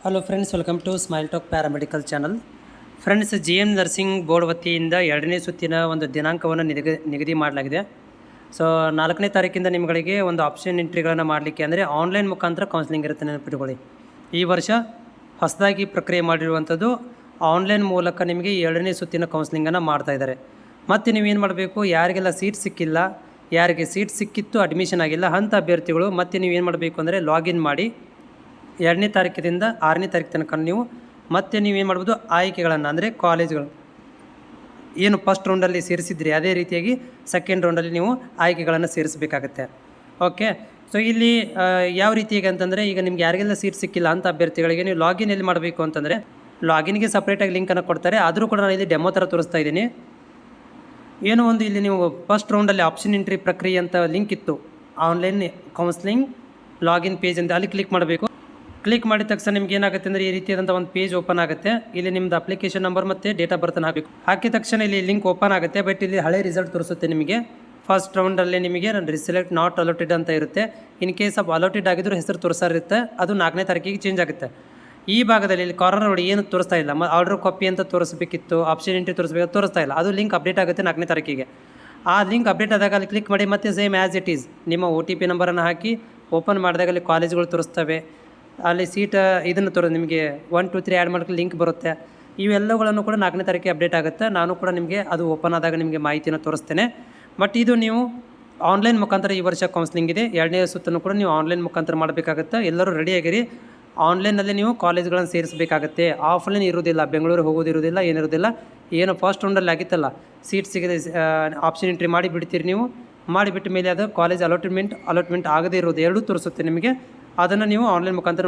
Hello friends, welcome to smile talk paramedical channel. Friends, GM nursing board ವತಿಯಿಂದ 2ನೇ ಸುತ್ತಿನ ಒಂದು ದಿನಾಂಕವನ್ನು ನಿಗದಿ ಮಾಡಲಾಗಿದೆ. ಸೊ 4ನೇ ತಾರೀಕಿಂದ ನಿಮಗೆ ಒಂದು ಆಪ್ಷನ್ ಎಂಟ್ರಿಗಳನ್ನು ಮಾಡಲಿಕ್ಕೆ ಅಂದರೆ ಆನ್ಲೈನ್ ಮುಖಾಂತರ ಕೌನ್ಸಿಲಿಂಗ್ ಇರುತ್ತೆ, ನೆನಪಿಟ್ಕೊಳ್ಳಿ. ಈ ವರ್ಷ ಹೊಸದಾಗಿ ಪ್ರಕ್ರಿಯೆ ಮಾಡಿರುವಂಥದ್ದು ಆನ್ಲೈನ್ ಮೂಲಕ ನಿಮಗೆ 2ನೇ ಸುತ್ತಿನ ಕೌನ್ಸಿಲಿಂಗನ್ನು ಮಾಡ್ತಾಯಿದ್ದಾರೆ. ಮತ್ತು ನೀವೇನು ಮಾಡಬೇಕು, ಯಾರಿಗೆಲ್ಲ ಸೀಟ್ ಸಿಕ್ಕಿಲ್ಲ, ಯಾರಿಗೆ ಸೀಟ್ ಸಿಕ್ಕಿತ್ತು ಅಡ್ಮಿಷನ್ ಆಗಿಲ್ಲ ಅಂಥ ಅಭ್ಯರ್ಥಿಗಳು ಮತ್ತೆ ನೀವೇನು ಮಾಡಬೇಕು ಅಂದರೆ ಲಾಗಿನ್ ಮಾಡಿ 2ನೇ ತಾರೀಕಿನಿಂದ 6ನೇ ತಾರೀಕು ತನಕ ನೀವು ಮತ್ತೆ ನೀವೇನು ಮಾಡ್ಬೋದು, ಆಯ್ಕೆಗಳನ್ನು ಅಂದರೆ ಕಾಲೇಜ್ಗಳು ಏನು ಫಸ್ಟ್ ರೌಂಡಲ್ಲಿ ಸೇರಿಸಿದ್ರಿ ಅದೇ ರೀತಿಯಾಗಿ ಸೆಕೆಂಡ್ ರೌಂಡಲ್ಲಿ ನೀವು ಆಯ್ಕೆಗಳನ್ನು ಸೇರಿಸಬೇಕಾಗತ್ತೆ. ಓಕೆ, ಸೊ ಇಲ್ಲಿ ಯಾವ ರೀತಿಯಾಗಿ ಅಂತಂದರೆ, ಈಗ ನಿಮ್ಗೆ ಯಾರಿಗೆಲ್ಲ ಸೀಟ್ ಸಿಕ್ಕಿಲ್ಲ ಅಂತ ಅಭ್ಯರ್ಥಿಗಳಿಗೆ ನೀವು ಲಾಗಿನ್ ಎಲ್ಲಿ ಮಾಡಬೇಕು ಅಂತಂದರೆ, ಲಾಗಿನ್ಗೆ ಸಪ್ರೇಟಾಗಿ ಲಿಂಕನ್ನು ಕೊಡ್ತಾರೆ. ಆದರೂ ಕೂಡ ನಾನು ಇಲ್ಲಿ ಡೆಮೋ ಥರ ತೋರಿಸ್ತಾ ಇದ್ದೀನಿ. ಏನೋ ಒಂದು ಇಲ್ಲಿ ನೀವು ಫಸ್ಟ್ ರೌಂಡಲ್ಲಿ ಆಪ್ಷನ್ ಎಂಟ್ರಿ ಪ್ರಕ್ರಿಯೆ ಅಂತ ಲಿಂಕ್ ಇತ್ತು, ಆನ್ಲೈನ್ ಕೌನ್ಸಿಲಿಂಗ್ ಲಾಗಿನ್ ಪೇಜ್ ಅಂತ, ಅಲ್ಲಿ ಕ್ಲಿಕ್ ಮಾಡಬೇಕು. ಕ್ಲಿಕ್ ಮಾಡಿದ ತಕ್ಷಣ ನಿಮ್ಗೆ ಏನಾಗುತ್ತೆ ಅಂದರೆ ಈ ರೀತಿಯಾದಂಥ ಒಂದು ಪೇಜ್ ಓಪನ್ ಆಗುತ್ತೆ. ಇಲ್ಲಿ ನಿಮ್ಮದು ಅಪ್ಲಿಕೇಶನ್ ನಂಬರ್ ಮತ್ತು ಡೇಟ್ ಆಫ್ ಬರ್ತನ್ನು ಹಾಕಬೇಕು. ಹಾಕಿದ ತಕ್ಷಣ ಇಲ್ಲಿ ಲಿಂಕ್ ಓಪನ್ ಆಗುತ್ತೆ. ಬಟ್ ಇಲ್ಲಿ ಹಳೆ ರಿಸಲ್ಟ್ ತೋರಿಸುತ್ತೆ ನಿಮಗೆ. ಫಸ್ಟ್ ರೌಂಡಲ್ಲಿ ನಿಮಗೆ ರಿಸೆಲೆಕ್ಟ್ ನಾಟ್ ಅಲೋಟೆಡ್ ಅಂತ ಇರುತ್ತೆ. ಇನ್ ಕೇಸ್ ಆಫ್ ಅಲೋಟೆಡ್ ಆಗಿದ್ದರೂ ಹೆಸರು ತೋರಿಸಿರುತ್ತೆ, ಅದು 4ನೇ ತಾರೀಕಿಗೆ ಚೇಂಜ್ ಆಗುತ್ತೆ. ಈ ಭಾಗದಲ್ಲಿ ಇಲ್ಲಿ ಕಾರ್ನರ್ ನೋಡಿ ಏನು ತೋರಿಸ್ತಾ ಇಲ್ಲ, ಆರ್ಡರ್ ಕಾಪಿ ಅಂತ ತೋರಿಸಬೇಕಿತ್ತು, ಆಪ್ಷನ್ ಎಂಟ್ರಿ ತೋರಿಸ್ತಾ ಇಲ್ಲ. ಅದು ಲಿಂಕ್ ಅಪ್ಡೇಟ್ ಆಗುತ್ತೆ 4ನೇ ತಾರೀಕಿಗೆ. ಆ ಲಿಂಕ್ ಅಪ್ಡೇಟ್ ಆದಾಗ ಅಲ್ಲಿ ಕ್ಲಿಕ್ ಮಾಡಿ ಮತ್ತೆ ಸೇಮ್ ಆ್ಯಸ್ ಇಟ್ ಈಸ್ ನಿಮ್ಮ OTP ನಂಬರನ್ನು ಹಾಕಿ ಓಪನ್ ಮಾಡಿದಾಗ ಅಲ್ಲಿ ಕಾಲೇಜ್ಗಳು ತೋರಿಸ್ತವೆ. ಅಲ್ಲಿ ಸೀಟ್ ಇದನ್ನು ನಿಮಗೆ 1 2 3 ಆ್ಯಡ್ ಮಾಡೋಕ್ಕೆ ಲಿಂಕ್ ಬರುತ್ತೆ. ಇವೆಲ್ಲಗಳನ್ನು ಕೂಡ 4ನೇ ತಾರೀಕಿಗೆ ಅಪ್ಡೇಟ್ ಆಗುತ್ತೆ. ನಾನು ಕೂಡ ನಿಮಗೆ ಅದು ಓಪನ್ ಆದಾಗ ನಿಮಗೆ ಮಾಹಿತಿಯನ್ನು ತೋರಿಸ್ತೇನೆ. ಬಟ್ ಇದು ನೀವು ಆನ್ಲೈನ್ ಮುಖಾಂತರ ಈ ವರ್ಷ ಕೌನ್ಸಿಲಿಂಗ್ ಇದೆ. 2ನೇ ಸುತ್ತನ್ನು ಕೂಡ ನೀವು ಆನ್ಲೈನ್ ಮುಖಾಂತರ ಮಾಡಬೇಕಾಗುತ್ತೆ. ಎಲ್ಲರೂ ರೆಡಿಯಾಗಿರಿ. ಆನ್ಲೈನಲ್ಲಿ ನೀವು ಕಾಲೇಜ್ಗಳನ್ನು ಸೇರಿಸಬೇಕಾಗತ್ತೆ. ಆಫ್ಲೈನ್ ಇರೋದಿಲ್ಲ, ಬೆಂಗಳೂರು ಹೋಗೋದಿರೋದಿಲ್ಲ, ಏನಿರೋದಿಲ್ಲ. ಏನು ಫಸ್ಟ್ ರೌಂಡಲ್ಲಿ ಆಗಿತ್ತಲ್ಲ, ಸೀಟ್ ಸಿಗದೆ ಆಪ್ಷನ್ ಎಂಟ್ರಿ ಮಾಡಿ ಬಿಡ್ತೀರಿ ನೀವು. ಮಾಡಿಬಿಟ್ಟ ಮೇಲೆ ಅದು ಕಾಲೇಜ್ ಅಲಾಟ್ಮೆಂಟ್ ಆಗದೇ ಇರೋದು ಎರಡೂ ತೋರಿಸುತ್ತೆ ನಿಮಗೆ. ಅದನ್ನು ನೀವು ಆನ್ಲೈನ್ ಮುಖಾಂತರ